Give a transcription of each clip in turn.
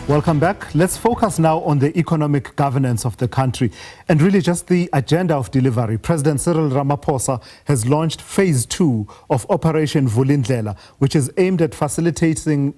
Welcome back. Let's focus now on the economic governance of the country and really just the agenda of delivery. President Cyril Ramaphosa has launched phase 2 of Operation Vulindlela, which is aimed at facilitating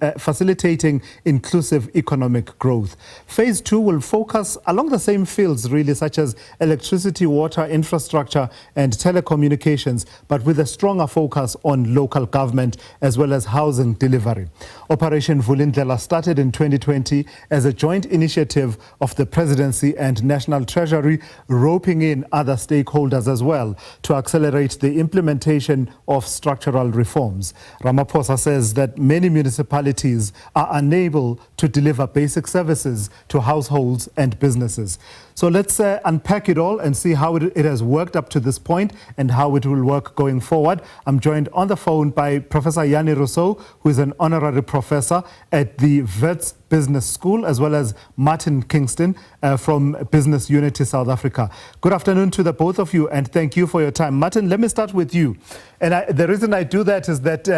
inclusive economic growth. Phase 2 will focus along the same fields really, such as electricity, water, infrastructure and telecommunications, but with a stronger focus on local government as well as housing delivery. Operation Vulindlela started in 2020 as a joint initiative of the Presidency and National Treasury, roping in other stakeholders as well to accelerate the implementation of structural reforms. Ramaphosa says that many municipalities are unable to deliver basic services to households and businesses. So let's unpack it all and see how it has worked up to this point and how it will work going forward. I'm joined on the phone by Professor Jannie Rossouw, who is an honorary professor at the Wits Business School, as well as Martin Kingston from Business Unity South Africa. Good afternoon to the both of you, and thank you for your time. Martin, let me start with you. And the reason I do that is that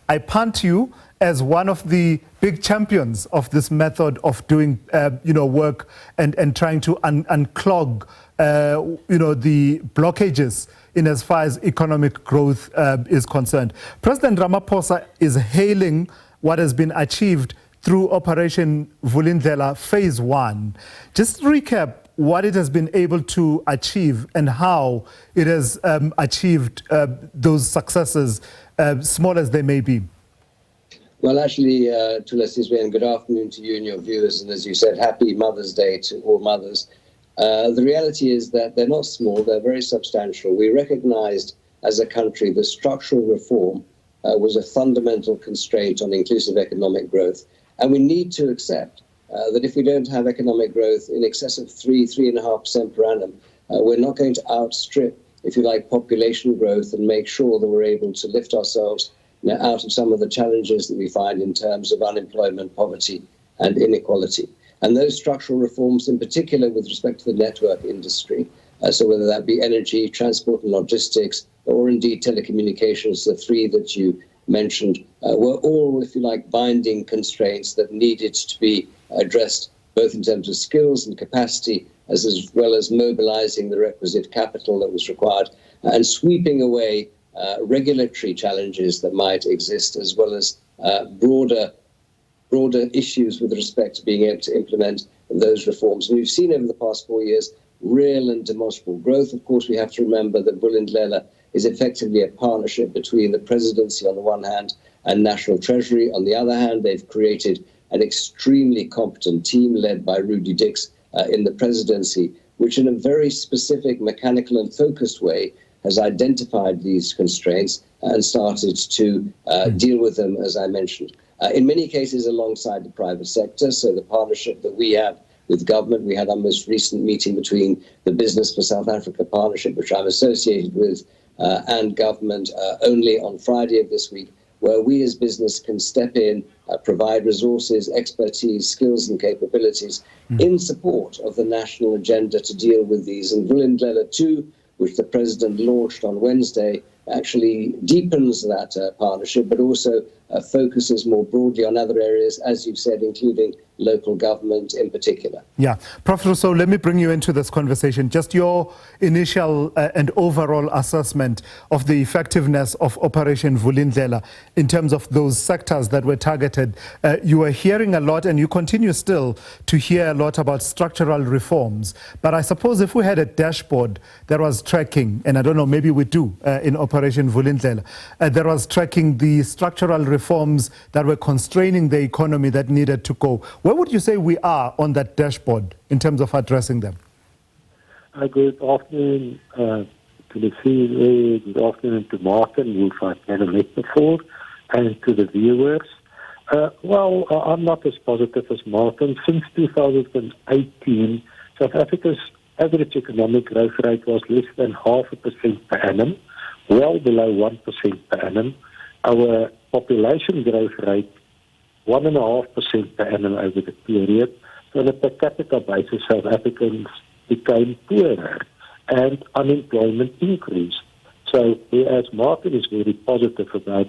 I punt you as one of the big champions of this method of doing, work and trying to unclog, the blockages in as far as economic growth is concerned. President Ramaphosa is hailing what has been achieved through Operation Vulindlela Phase 1. Just recap what it has been able to achieve and how it has achieved those successes, small as they may be. Well, actually, Tulasi, and good afternoon to you and your viewers. And as you said, happy Mother's Day to all mothers. The reality is that they're not small, they're very substantial. We recognized as a country that structural reform was a fundamental constraint on inclusive economic growth. And we need to accept that if we don't have economic growth in excess of 3.5% per annum, we're not going to outstrip, if you like, population growth and make sure that we're able to lift ourselves out of some of the challenges that we find in terms of unemployment, poverty and inequality. And those structural reforms, in particular with respect to the network industry, so whether that be energy, transport and logistics, or indeed telecommunications, the three that you mentioned, were all, if you like, binding constraints that needed to be addressed, both in terms of skills and capacity, as well as mobilizing the requisite capital that was required and sweeping away regulatory challenges that might exist, as well as broader issues with respect to being able to implement those reforms. And we've seen over the past 4 years real and demonstrable growth. Of course, we have to remember that Vulindlela is effectively a partnership between the Presidency on the one hand and National Treasury on the other hand. They've created an extremely competent team led by Rudy Dix in the Presidency, which in a very specific, mechanical and focused way has identified these constraints and started to deal with them, as I mentioned. In many cases alongside the private sector, so the partnership that we have with government, we had our most recent meeting between the Business for South Africa Partnership, which I'm associated with, and government only on Friday of this week, where we as business can step in, provide resources, expertise, skills and capabilities in support of the national agenda to deal with these. And Vulindlela 2, which the President launched on Wednesday, actually deepens that partnership, but also focuses more broadly on other areas, as you've said, including local government in particular. Yeah. Prof. Rossouw, let me bring you into this conversation. Just your initial and overall assessment of the effectiveness of Operation Vulindlela in terms of those sectors that were targeted. You were hearing a lot, and you continue still to hear a lot about structural reforms. But I suppose if we had a dashboard that was tracking, and I don't know, maybe we do in Operation Vulindlela, that was tracking the structural reforms that were constraining the economy that needed to go. Where would you say we are on that dashboard in terms of addressing them? Good afternoon to the CEO, good afternoon to Martin, who I've never met before, and to the viewers. I'm not as positive as Martin. Since 2018, South Africa's average economic growth rate was less than 0.5% per annum, well below 1% per annum. Our population growth rate 1.5% per annum over the period. So on a per capita basis, South Africans became poorer and unemployment increased. So whereas Martin is very positive about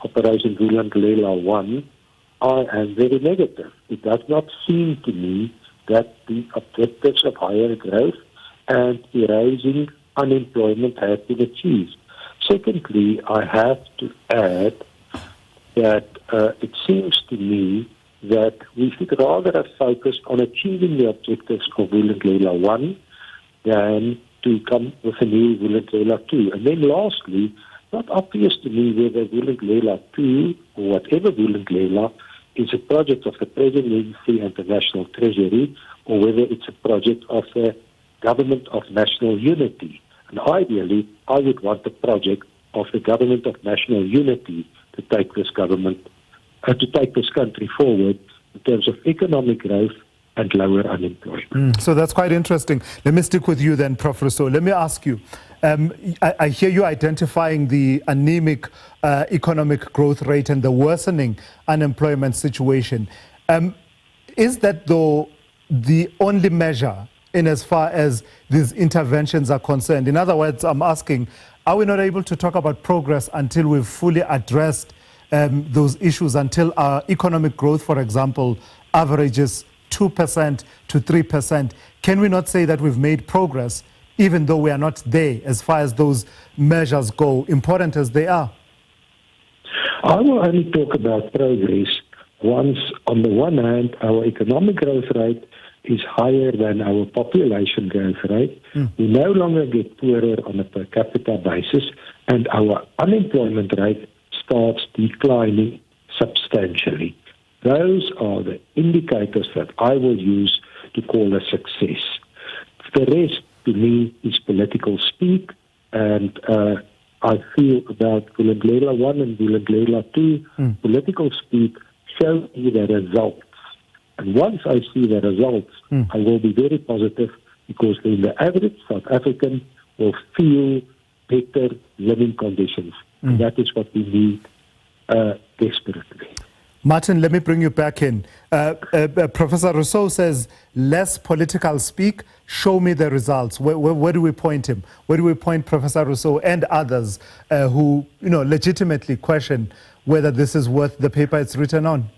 Operation Vulindlela 1, I am very negative. It does not seem to me that the objectives of higher growth and erasing unemployment have been achieved. Secondly, I have to add that it seems to me that we should rather have focused on achieving the objectives of Vulindlela 1 than to come with a new Vulindlela 2. And then lastly, not obvious to me whether Vulindlela 2 or whatever Vulindlela is a project of the Presidency and the National Treasury, or whether it's a project of the Government of National Unity. And ideally, I would want the project of the Government of National Unity to take this country forward in terms of economic growth and lower unemployment. So that's quite interesting. Let me stick with you then, Prof. Rossouw. Let me ask you, I hear you identifying the anemic economic growth rate and the worsening unemployment situation. Is that, though, the only measure in as far as these interventions are concerned? In other words, I'm asking, are we not able to talk about progress until we've fully addressed those issues, until our economic growth, for example, averages 2% to 3%? Can we not say that we've made progress, even though we are not there as far as those measures go, important as they are? I will only talk about progress once, on the one hand, our economic growth rate is higher than our population growth rate. We no longer get poorer on a per capita basis, and our unemployment rate starts declining substantially. Those are the indicators that I will use to call a success. The rest, to me, is political speak, and I feel about Vulindlela 1 and Vulindlela 2, political speak show me the results. And once I see the results, I will be very positive, because then the average South African will feel better living conditions. And that is what we need desperately. Martin, let me bring you back in. Professor Rossouw says, less political speak, show me the results. Where do we point him? Where do we point Professor Rossouw and others who legitimately question whether this is worth the paper it's written on?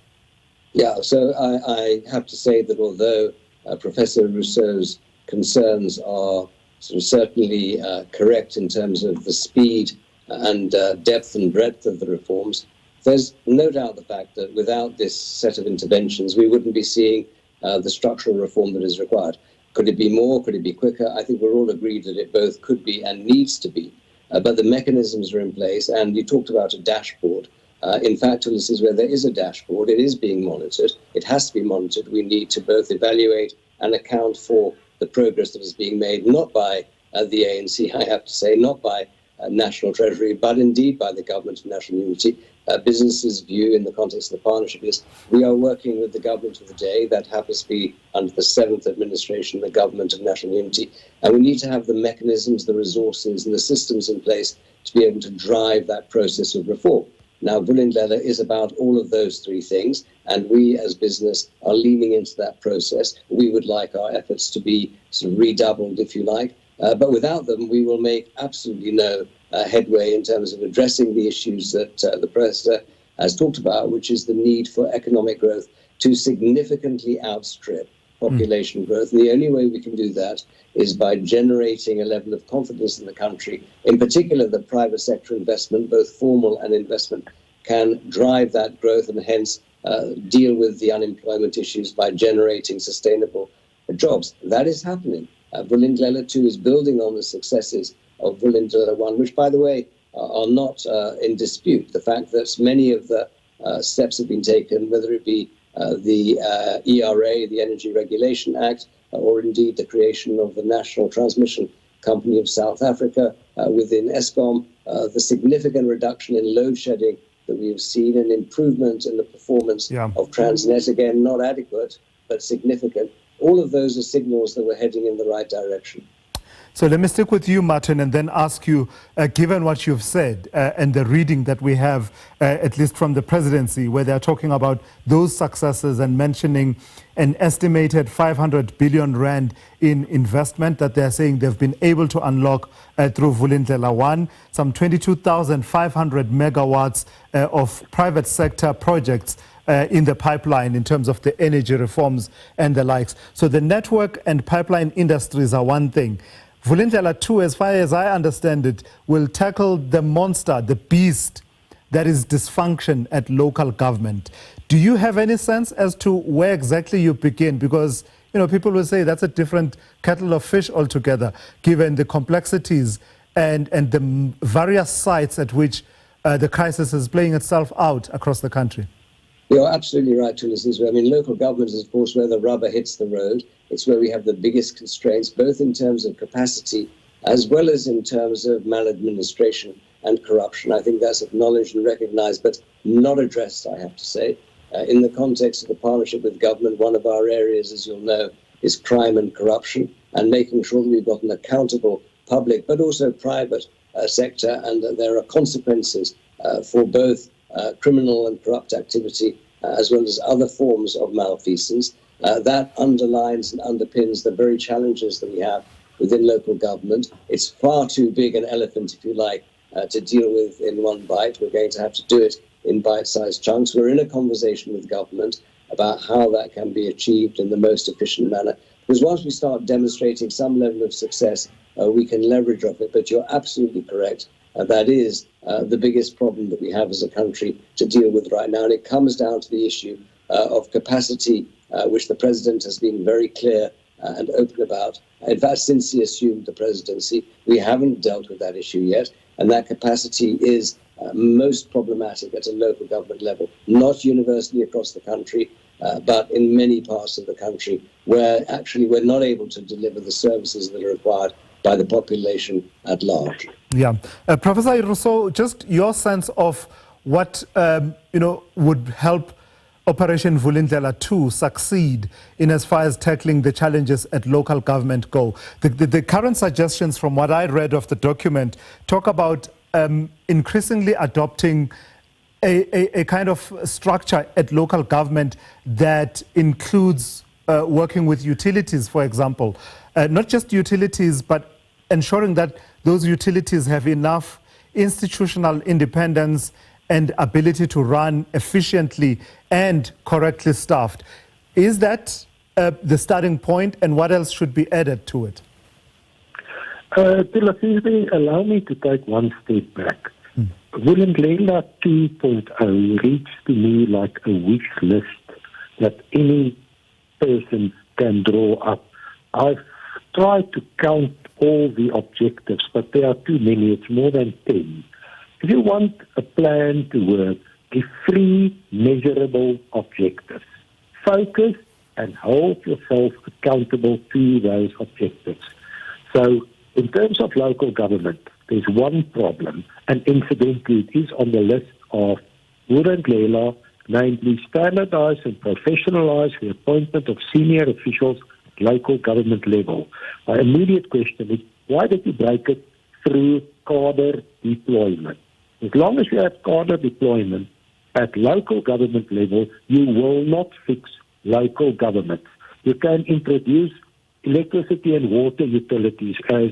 Yeah, so I have to say that although Professor Rossouw's concerns are certainly correct in terms of the speed and depth and breadth of the reforms, there's no doubt the fact that without this set of interventions, we wouldn't be seeing the structural reform that is required. Could it be more? Could it be quicker? I think we're all agreed that it both could be and needs to be. But the mechanisms are in place, and you talked about a dashboard. In fact, this is where there is a dashboard. It is being monitored. It has to be monitored. We need to both evaluate and account for the progress that is being made, not by the ANC, I have to say, not by National Treasury, but indeed by the Government of National Unity. Business's view in the context of the partnership is we are working with the government of the day. That happens to be under the 7th administration, the Government of National Unity. And we need to have the mechanisms, the resources and the systems in place to be able to drive that process of reform. Now, Vulindlela is about all of those three things, and we as business are leaning into that process. We would like our efforts to be sort of redoubled, if you like, but without them, we will make absolutely no headway in terms of addressing the issues that the Professor has talked about, which is the need for economic growth to significantly outstrip population growth. And the only way we can do that is by generating a level of confidence in the country. In particular, the private sector investment, both formal and investment, can drive that growth and hence deal with the unemployment issues by generating sustainable jobs. That is happening. Vulindlela 2 is building on the successes of Vulindlela 1, which, by the way, are not in dispute. The fact that many of the steps have been taken, whether it be the ERA, the Energy Regulation Act, or indeed the creation of the National Transmission Company of South Africa within Eskom, the significant reduction in load shedding that we have seen, an improvement in the performance of Transnet, again, not adequate, but significant. All of those are signals that we're heading in the right direction. So let me stick with you, Martin, and then ask you, given what you've said and the reading that we have, at least from the presidency, where they're talking about those successes and mentioning an estimated 500 billion rand in investment that they're saying they've been able to unlock through Vulindlela 1, some 22,500 megawatts of private sector projects in the pipeline in terms of the energy reforms and the likes. So the network and pipeline industries are one thing. Vulindlela 2, as far as I understand it, will tackle the monster, the beast that is dysfunction at local government. Do you have any sense as to where exactly you begin? Because, you know, people will say that's a different kettle of fish altogether, given the complexities and the various sites at which the crisis is playing itself out across the country. You're absolutely right, Tulisizwe. I mean, local government is, of course, where the rubber hits the road. It's where we have the biggest constraints, both in terms of capacity as well as in terms of maladministration and corruption. I think that's acknowledged and recognized, but not addressed, I have to say. In the context of the partnership with government, one of our areas, as you'll know, is crime and corruption, and making sure that we've got an accountable public, but also private sector, and that there are consequences for both criminal and corrupt activity, as well as other forms of malfeasance. That underlines and underpins the very challenges that we have within local government. It's far too big an elephant, if you like, to deal with in one bite. We're going to have to do it in bite-sized chunks. We're in a conversation with government about how that can be achieved in the most efficient manner. Because once we start demonstrating some level of success, we can leverage off it. But you're absolutely correct. That is the biggest problem that we have as a country to deal with right now. And it comes down to the issue of capacity, which the president has been very clear and open about. In fact, since he assumed the presidency, we haven't dealt with that issue yet. And that capacity is most problematic at a local government level, not universally across the country, but in many parts of the country where actually we're not able to deliver the services that are required by the population at large. Yeah. Professor Rossouw, just your sense of what would help Operation Vulindlela 2 succeed in as far as tackling the challenges at local government go. The current suggestions from what I read of the document talk about increasingly adopting a kind of structure at local government that includes working with utilities, for example. Not just utilities, but ensuring that those utilities have enough institutional independence and ability to run efficiently and correctly staffed. Is that the starting point, and what else should be added to it? Allow me to take one step back. Vulindlela 2.0 reads to me like a wish list that any person can draw up. I've tried to count all the objectives, but there are too many. It's more than 10. If you want a plan to work, give 3 measurable objectives. Focus and hold yourself accountable to those objectives. So, in terms of local government, there's one problem, and incidentally, it is on the list of Vulindlela, namely standardize and professionalize the appointment of senior officials at local government level. My immediate question is, why did you break it through cadre deployment? As long as you have cadre deployment at local government level, you will not fix local government. You can introduce electricity and water utilities, as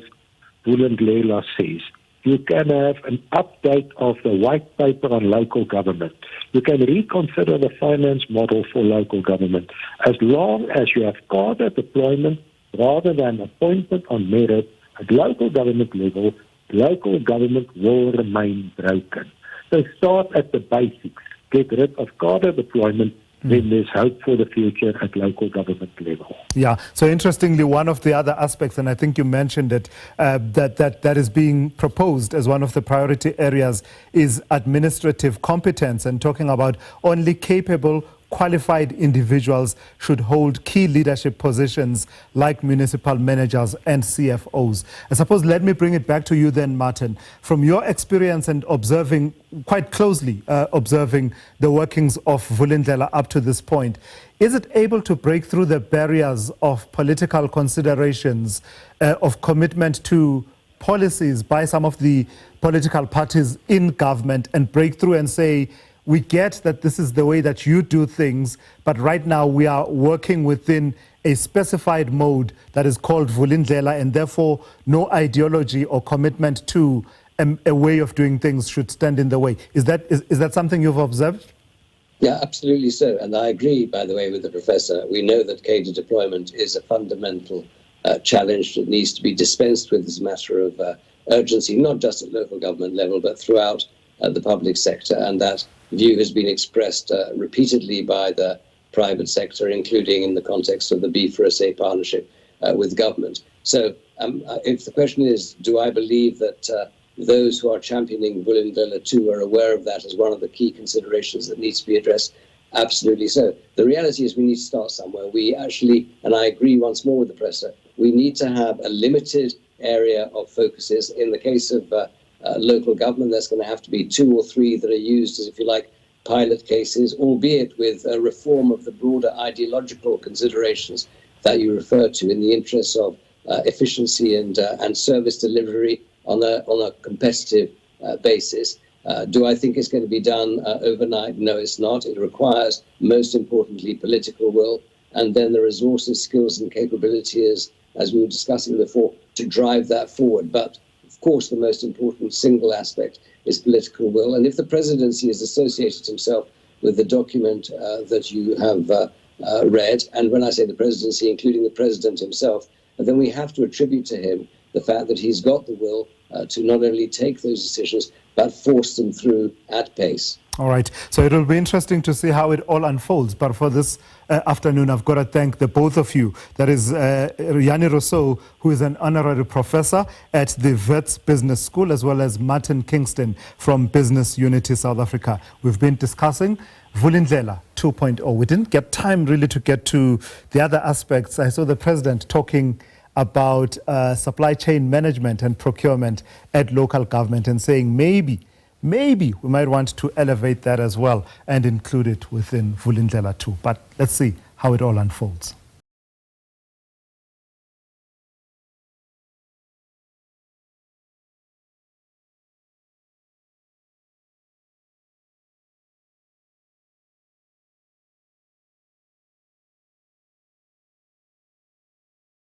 Vulindlela says. You can have an update of the white paper on local government. You can reconsider the finance model for local government. As long as you have cadre deployment rather than appointment on merit at local government level, local government will remain broken. So start at the basics. Get rid of cadre deployment, then there's hope for the future at local government level. Yeah, so interestingly, one of the other aspects, and I think you mentioned it, that is being proposed as one of the priority areas is administrative competence, and talking about only capable, qualified individuals should hold key leadership positions like municipal managers and CFOs. I suppose let me bring it back to you then, Martin. From your experience and observing quite closely, observing the workings of Vulindlela up to this point, is it able to break through the barriers of political considerations, of commitment to policies by some of the political parties in government, and break through and say, we get that this is the way that you do things, but right now we are working within a specified mode that is called Vulindlela, and therefore no ideology or commitment to a way of doing things should stand in the way. Is that something you've observed? Yeah, absolutely so. And I agree, by the way, with the professor. We know that cadre deployment is a fundamental challenge that needs to be dispensed with as a matter of urgency, not just at local government level, but throughout the public sector. And that view has been expressed repeatedly by the private sector, including in the context of the B4SA partnership with government. So if the question is, do I believe that those who are championing Vulindlela 2 are aware of that as one of the key considerations that needs to be addressed? Absolutely so. The reality is we need to start somewhere. We actually, and I agree once more with the professor, we need to have a limited area of focuses. In the case of local government, there's going to have to be 2 or 3 that are used as, if you like, pilot cases, albeit with a reform of the broader ideological considerations that you refer to in the interests of efficiency and service delivery on a competitive basis. Do I think it's going to be done overnight? No, it's not. It requires, most importantly, political will, and then the resources, skills, and capabilities, as we were discussing before, to drive that forward. But of course, the most important single aspect is political will. And if the presidency has associated himself with the document that you have read, and when I say the presidency, including the president himself, then we have to attribute to him the fact that he's got the will to not only take those decisions, but force them through at pace. All right. So it will be interesting to see how it all unfolds. But for this afternoon, I've got to thank the both of you. That is Jannie Rossouw, who is an honorary professor at the Wits Business School, as well as Martin Kingston from Business Unity South Africa. We've been discussing Vulindlela 2.0. We didn't get time really to get to the other aspects. I saw the president talking about supply chain management and procurement at local government and saying maybe we might want to elevate that as well and include it within Vulindlela 2. But let's see how it all unfolds.